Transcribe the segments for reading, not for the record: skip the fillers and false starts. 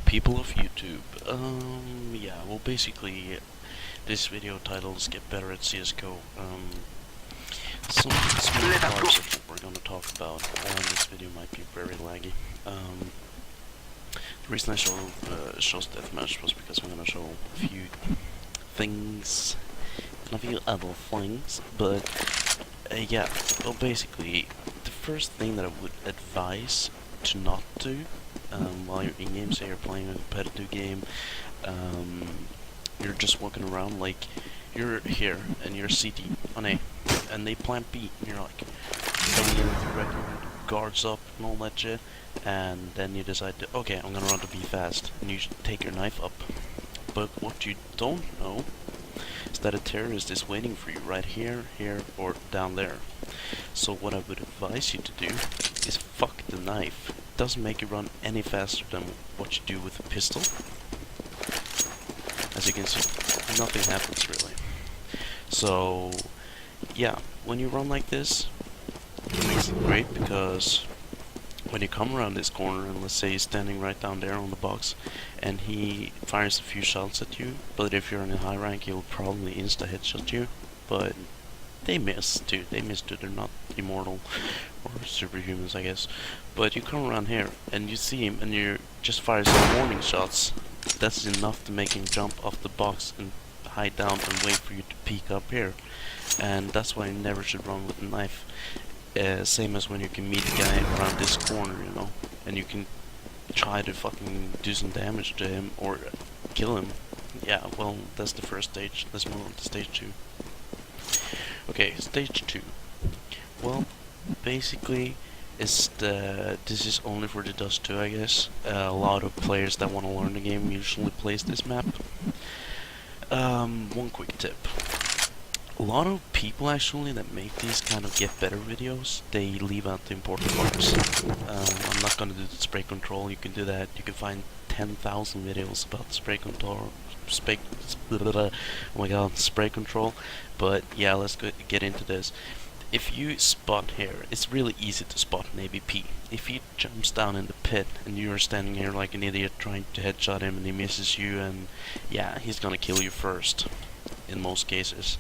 people of YouTube. Yeah, well, basically, this video title is Get Better at CSGO. Some small parts of what we're gonna talk about. This video might be very laggy. The reason I chose Deathmatch was because I'm gonna show a few things and a few other things, but yeah, well, basically, the first thing that I would advise to not do while you're in-game, say you're playing a competitive game, you're just walking around, like, you're here, and you're CT on A, and they plant B, and you're like, standing there with your record, guards up, and all that shit, and then you decide to, okay, I'm gonna run to B fast, and you take your knife up. But what you don't know is that a terrorist is waiting for you right here, here, or down there. So what I would advise you to do is fuck the knife. It doesn't make you run any faster than what you do with a pistol. As you can see, nothing happens really. So yeah, when you run like this, it makes it great because when you come around this corner, and let's say he's standing right down there on the box, and he fires a few shots at you, but if you're in a high rank, he'll probably insta-headshot you, but they miss, too. They miss, too. They're not immortal, or superhumans, I guess. But you come around here, and you see him, and you just fire some warning shots. That's enough to make him jump off the box and hide down and wait for you to peek up here. And that's why you never should run with a knife. Same as when you can meet a guy around this corner, you know, and you can try to fucking do some damage to him or kill him. Yeah, well, that's the first stage. Let's move on to stage 2. Okay, stage 2. Well, basically, this is only for the Dust 2, I guess. A lot of players that want to learn the game usually plays this map. One quick tip. A lot of people actually that make these kind of get better videos, they leave out the important parts. I'm not gonna do the spray control. You can do that. You can find 10,000 videos about spray control. Oh my god, spray control. But yeah, let's get into this. If you spot here, it's really easy to spot an AVP. If he jumps down in the pit and you're standing here like an idiot trying to headshot him and he misses you, and yeah, he's gonna kill you first. In most cases.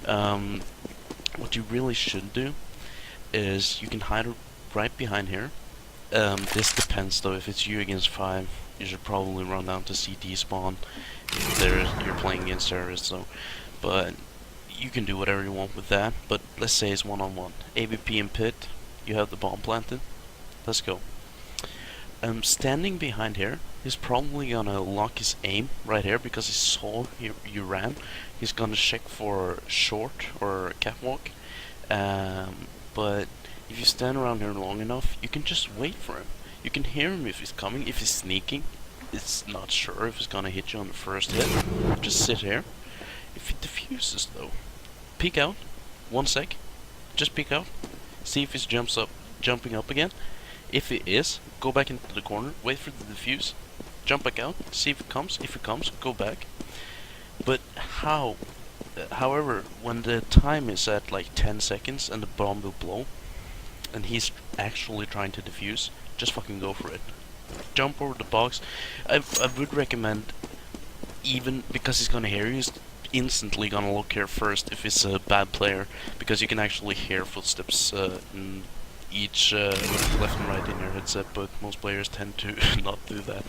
What you really should do is you can hide right behind here. This depends though. If it's you against 5, you should probably run down to CT spawn if you're playing against terrorists though. But you can do whatever you want with that. But let's say it's 1-on-1. AVP in pit, you have the bomb planted. Let's go. Standing behind here, he's probably gonna lock his aim right here because he saw you ran. He's gonna check for short or catwalk. But if you stand around here long enough, you can just wait for him. You can hear him if he's coming. If he's sneaking, it's not sure if he's gonna hit you on the first hit. Just sit here. If it diffuses though, peek out. 1 sec. Just peek out. See if he's jumping up again. If it is, go back into the corner, wait for the defuse, jump back out, see if it comes. If it comes, go back. But however, when the time is at like 10 seconds and the bomb will blow, and he's actually trying to defuse, just fucking go for it. Jump over the box. I would recommend, even because he's gonna hear you, he's instantly gonna look here first if it's a bad player, because you can actually hear footsteps in each left and right in your headset, but most players tend to not do that.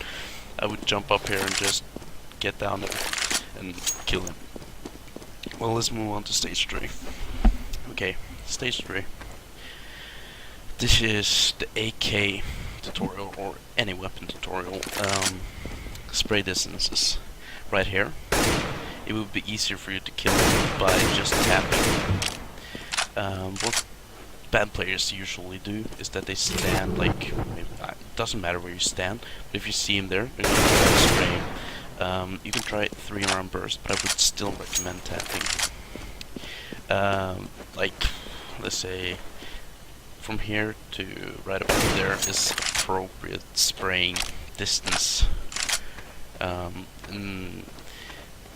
I would jump up here and just get down there and kill him. Well, let's move on to stage 3. Okay, stage 3. This is the AK tutorial, or any weapon tutorial. Spray distances. Right here. It would be easier for you to kill him by just tapping. What bad players usually do is that they stand like, it doesn't matter where you stand, but if you see him there, you're gonna try to spray him. You can try 3-round burst, but I would still recommend tapping. Like, let's say from here to right about there is appropriate spraying distance. And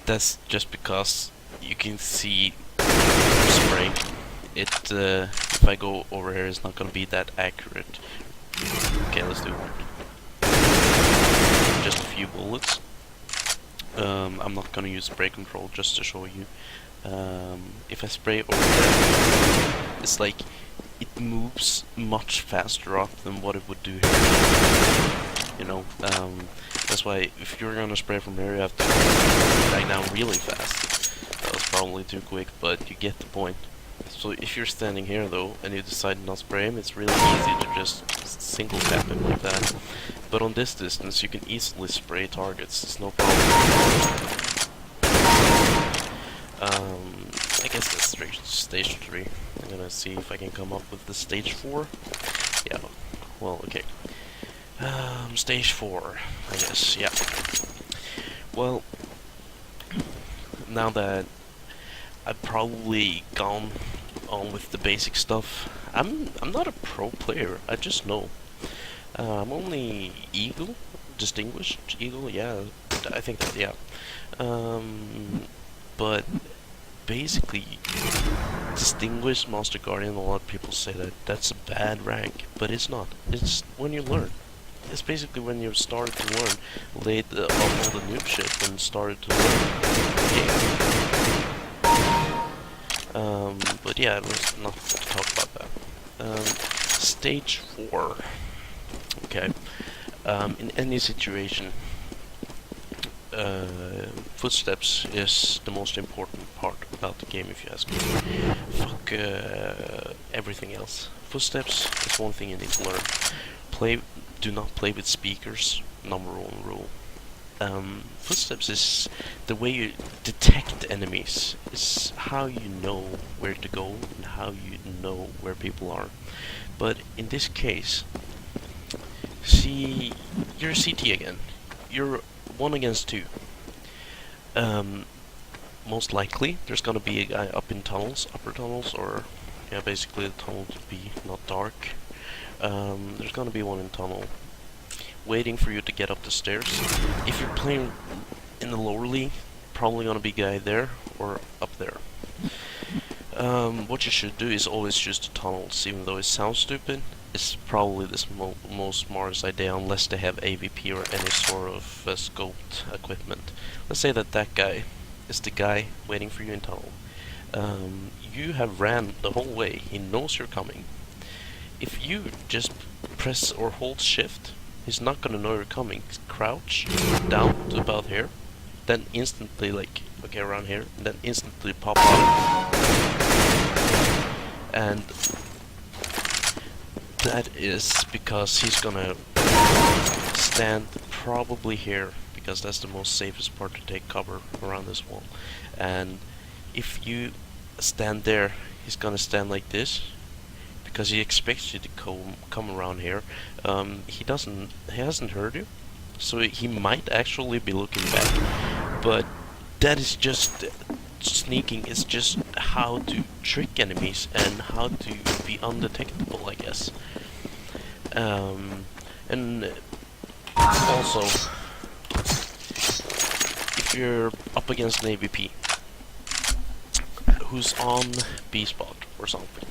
that's just because you can see spray. If I go over here, it's not gonna be that accurate. Okay, let's do one. Just a few bullets. I'm not gonna use spray control just to show you. If I spray over there, it's like it moves much faster up than what it would do here. You know, that's why if you're gonna spray from here, you have to right now really fast. That was probably too quick, but you get the point. So if you're standing here though, and you decide not to spray him, it's really easy to just single tap him like that. But on this distance, you can easily spray targets. It's no problem. I guess that's stage 3. I'm gonna see if I can come up with the stage 4. Yeah. Well, okay. Stage 4, I guess. Yeah. Well, now that I've probably gone on with the basic stuff, I'm not a pro player. I just know. I'm only Eagle, distinguished Eagle. Yeah, I think that. Yeah. But basically, distinguished Master Guardian. A lot of people say that that's a bad rank, but it's not. It's when you learn. It's basically when you started to learn, laid off all the noob shit and started to learn the game. But yeah, let's not talk about that. Stage 4. Okay. In any situation, footsteps is the most important part about the game, if you ask me. Fuck everything else. Footsteps is one thing you need to learn. Do not play with speakers. Number 1 rule. Footsteps is the way you detect enemies. It's how you know where to go and how you know where people are. But in this case, see, you're CT again. You're 1 against 2. Most likely, there's gonna be a guy up in tunnels, upper tunnels, or yeah, basically the tunnel to be not dark. There's gonna be one in tunnel, waiting for you to get up the stairs. If you're playing in the lower league, probably gonna be a guy there or up there. What you should do is always choose the tunnels, even though it sounds stupid. It's probably the most smartest idea, unless they have AVP or any sort of scoped equipment. Let's say that guy is the guy waiting for you in tunnel. You have ran the whole way. He knows you're coming. If you just press or hold shift, he's not gonna know you're coming. Crouch down to about here, then instantly, like, okay, around here, and then instantly pop up. And that is because he's gonna stand probably here, because that's the most safest part to take cover around this wall. And if you stand there, he's gonna stand like this, because he expects you to come around here. He hasn't heard you, so he might actually be looking back. But that is just sneaking. It's just how to trick enemies and how to be undetectable, I guess. And also, if you're up against an AVP who's on B spot or something,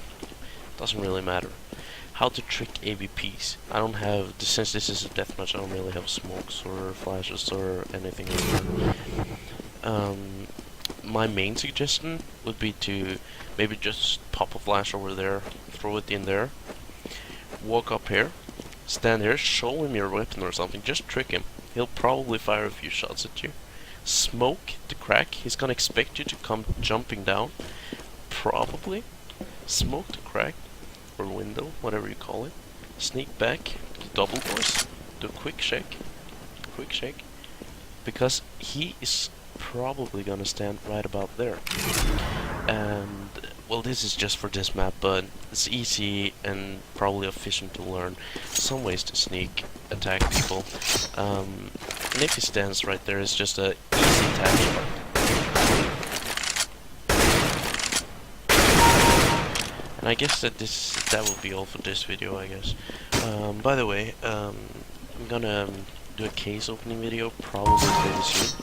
doesn't really matter. How to trick AVPs. I don't have, since this is a deathmatch, I don't really have smokes or flashes or anything like that. My main suggestion would be to maybe just pop a flash over there, throw it in there, walk up here, stand here, show him your weapon or something, just trick him. He'll probably fire a few shots at you. Smoke the crack, he's gonna expect you to come jumping down, probably. Smoke the crack, or window, whatever you call it. Sneak back, double doors, do a quick shake, because he is probably gonna stand right about there. And well, this is just for this map, but it's easy and probably efficient to learn some ways to sneak attack people. And if he stands right there, it's just a easy tap shot. And I guess that will be all for this video, I guess. By the way, I'm gonna do a case opening video probably pretty soon.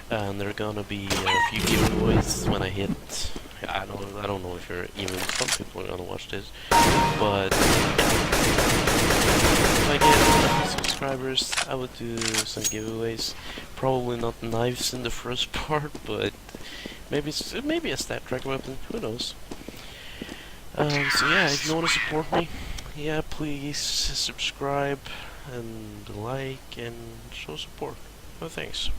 And there are gonna be a few giveaways when I hit. I don't know if you're even some people are gonna watch this, but if I get subscribers, I would do some giveaways. Probably not knives in the first part, but maybe a stab track weapon. Who knows? So yeah, if you want to support me, yeah, please subscribe and like and show support. Oh, thanks.